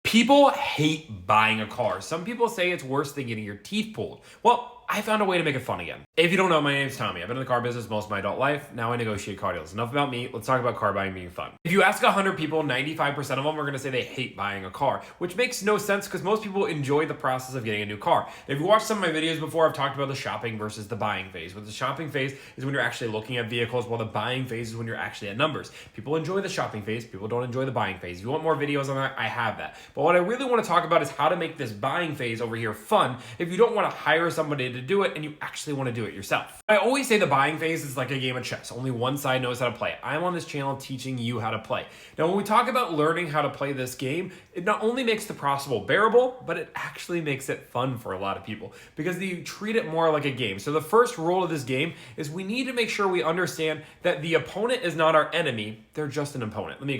People hate buying a car. Some people say it's worse than getting your teeth pulled. Well, I found a way to make it fun again. If you don't know, my name's Tommy. I've been in the car business most of my adult life. Now I negotiate car deals. Enough about me. Let's talk about car buying being fun. If you ask 100 people, 95% of them are going to say they hate buying a car, which makes no sense because most people enjoy the process of getting a new car. If you watched some of my videos before, I've talked about the shopping versus the buying phase. With the shopping phase is when you're actually looking at vehicles, while the buying phase is when you're actually at numbers. People enjoy the shopping phase. People don't enjoy the buying phase. If you want more videos on that, I have that. But what I really want to talk about is how to make this buying phase over here fun if you don't want to hire somebody to do it and you actually want to do it yourself. I always say the buying phase is like a game of chess. Only one side knows how to play. I'm on this channel teaching you how to play. Now, when we talk about learning how to play this game, it not only makes the possible bearable, but it actually makes it fun for a lot of people because you treat it more like a game. So the first rule of this game is we need to make sure we understand that the opponent is not our enemy. They're just an opponent. Let me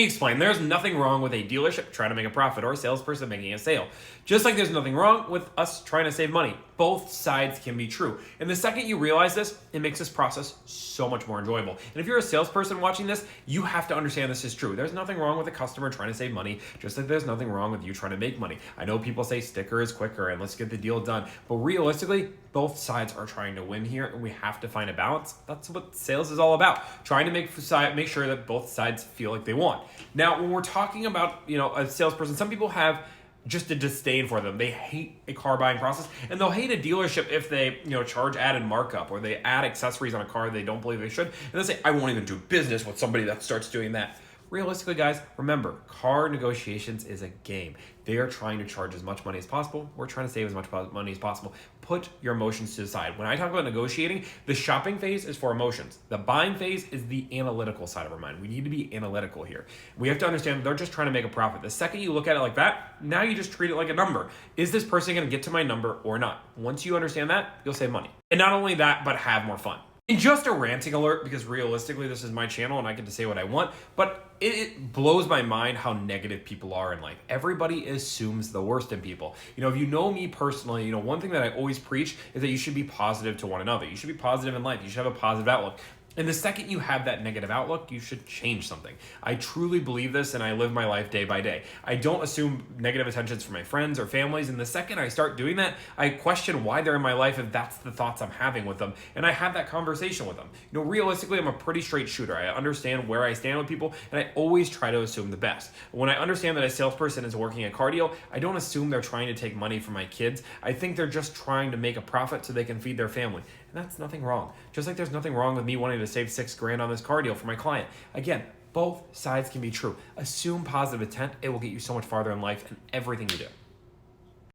explain. There's nothing wrong with a dealership trying to make a profit or a salesperson making a sale. Just like there's nothing wrong with us trying to save money. Both sides can be true. And the second you realize this, it makes this process so much more enjoyable. And if you're a salesperson watching this, you have to understand this is true. There's nothing wrong with a customer trying to save money, just like there's nothing wrong with you trying to make money. I know people say sticker is quicker and let's get the deal done. But realistically, both sides are trying to win here and we have to find a balance. That's what sales is all about. Trying to make sure that both sides feel like they won. Now, when we're talking about, a salesperson, some people have just a disdain for them. They hate a car buying process and they'll hate a dealership if they, charge added markup or they add accessories on a car they don't believe they should. And they'll say, I won't even do business with somebody that starts doing that. Realistically, guys, remember, car negotiations is a game. They are trying to charge as much money as possible. We're trying to save as much money as possible. Put your emotions to the side. When I talk about negotiating, the shopping phase is for emotions. The buying phase is the analytical side of our mind. We need to be analytical here. We have to understand they're just trying to make a profit. The second you look at it like that, now you just treat it like a number. Is this person going to get to my number or not? Once you understand that, you'll save money. And not only that, but have more fun. And just a ranting alert, because realistically, this is my channel and I get to say what I want, but it blows my mind how negative people are in life. Everybody assumes the worst in people. If you know me personally, one thing that I always preach is that you should be positive to one another. You should be positive in life. You should have a positive outlook. And the second you have that negative outlook, you should change something. I truly believe this and I live my life day by day. I don't assume negative attentions from my friends or families. And the second I start doing that, I question why they're in my life if that's the thoughts I'm having with them. And I have that conversation with them. Realistically, I'm a pretty straight shooter. I understand where I stand with people and I always try to assume the best. When I understand that a salesperson is working a car deal, I don't assume they're trying to take money from my kids. I think they're just trying to make a profit so they can feed their family. And that's nothing wrong. Just like there's nothing wrong with me wanting to save $6,000 on this car deal for my client. Again, both sides can be true. Assume positive intent. It will get you so much farther in life and everything you do.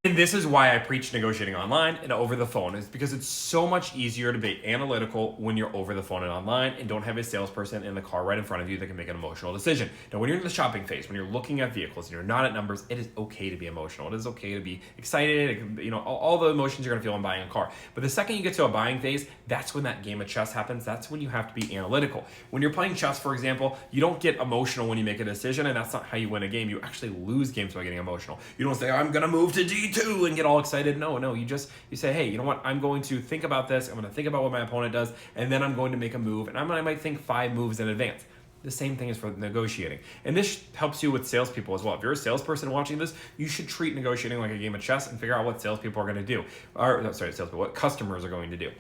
And this is why I preach negotiating online and over the phone, is because it's so much easier to be analytical when you're over the phone and online and don't have a salesperson in the car right in front of you that can make an emotional decision. Now, when you're in the shopping phase, when you're looking at vehicles and you're not at numbers, it is okay to be emotional. It is okay to be excited, all the emotions you're gonna feel when buying a car. But the second you get to a buying phase, that's when that game of chess happens. That's when you have to be analytical. When you're playing chess, for example, you don't get emotional when you make a decision, and that's not how you win a game. You actually lose games by getting emotional. You don't say, I'm gonna move to D2 and get all excited. No, you say, hey, you know what? I'm going to think about this. I'm going to think about what my opponent does, and then I'm going to make a move, and I might think 5 moves in advance. The same thing is for negotiating. And this helps you with salespeople as well. If you're a salesperson watching this, you should treat negotiating like a game of chess and figure out what salespeople are going to do. What customers are going to do.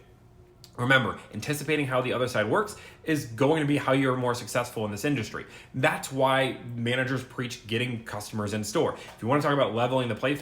Remember, anticipating how the other side works is going to be how you're more successful in this industry. That's why managers preach getting customers in store. If you want to talk about leveling the playing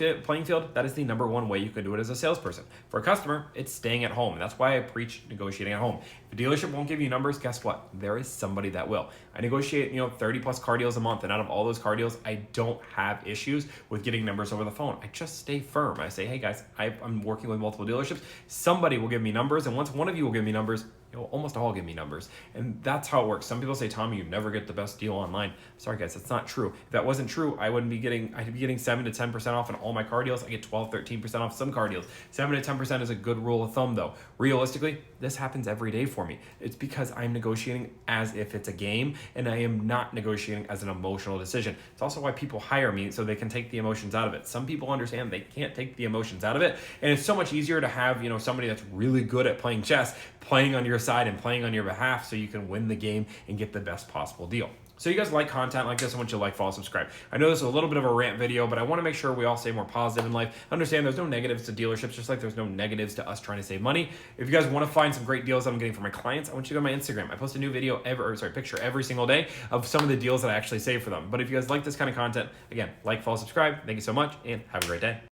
field, that is the number one way you can do it as a salesperson. For a customer, it's staying at home. That's why I preach negotiating at home. If a dealership won't give you numbers, guess what? There is somebody that will. I negotiate, 30 plus car deals a month, and out of all those car deals, I don't have issues with getting numbers over the phone. I just stay firm. I say, hey guys, I'm working with multiple dealerships. Somebody will give me numbers, and once one of you will give me numbers, you'll almost all give me numbers. And that's how it works. Some people say, Tommy, you never get the best deal online. Sorry guys, that's not true. If that wasn't true, I'd be getting 7 to 10% off on all my car deals. I get 12, 13% off some car deals. 7 to 10% is a good rule of thumb though. Realistically, this happens every day for me. It's because I'm negotiating as if it's a game and I am not negotiating as an emotional decision. It's also why people hire me so they can take the emotions out of it. Some people understand they can't take the emotions out of it. And it's so much easier to have, somebody that's really good at playing chess, playing on your side and playing on your behalf so you can win the game and get the best possible deal. So you guys like content like this, I want you to like, follow, subscribe. I know this is a little bit of a rant video, but I want to make sure we all stay more positive in life. Understand there's no negatives to dealerships, just like there's no negatives to us trying to save money. If you guys want to find some great deals I'm getting for my clients, I want you to go to my Instagram. I post a new picture every single day of some of the deals that I actually save for them. But if you guys like this kind of content, again, like, follow, subscribe. Thank you so much, and have a great day.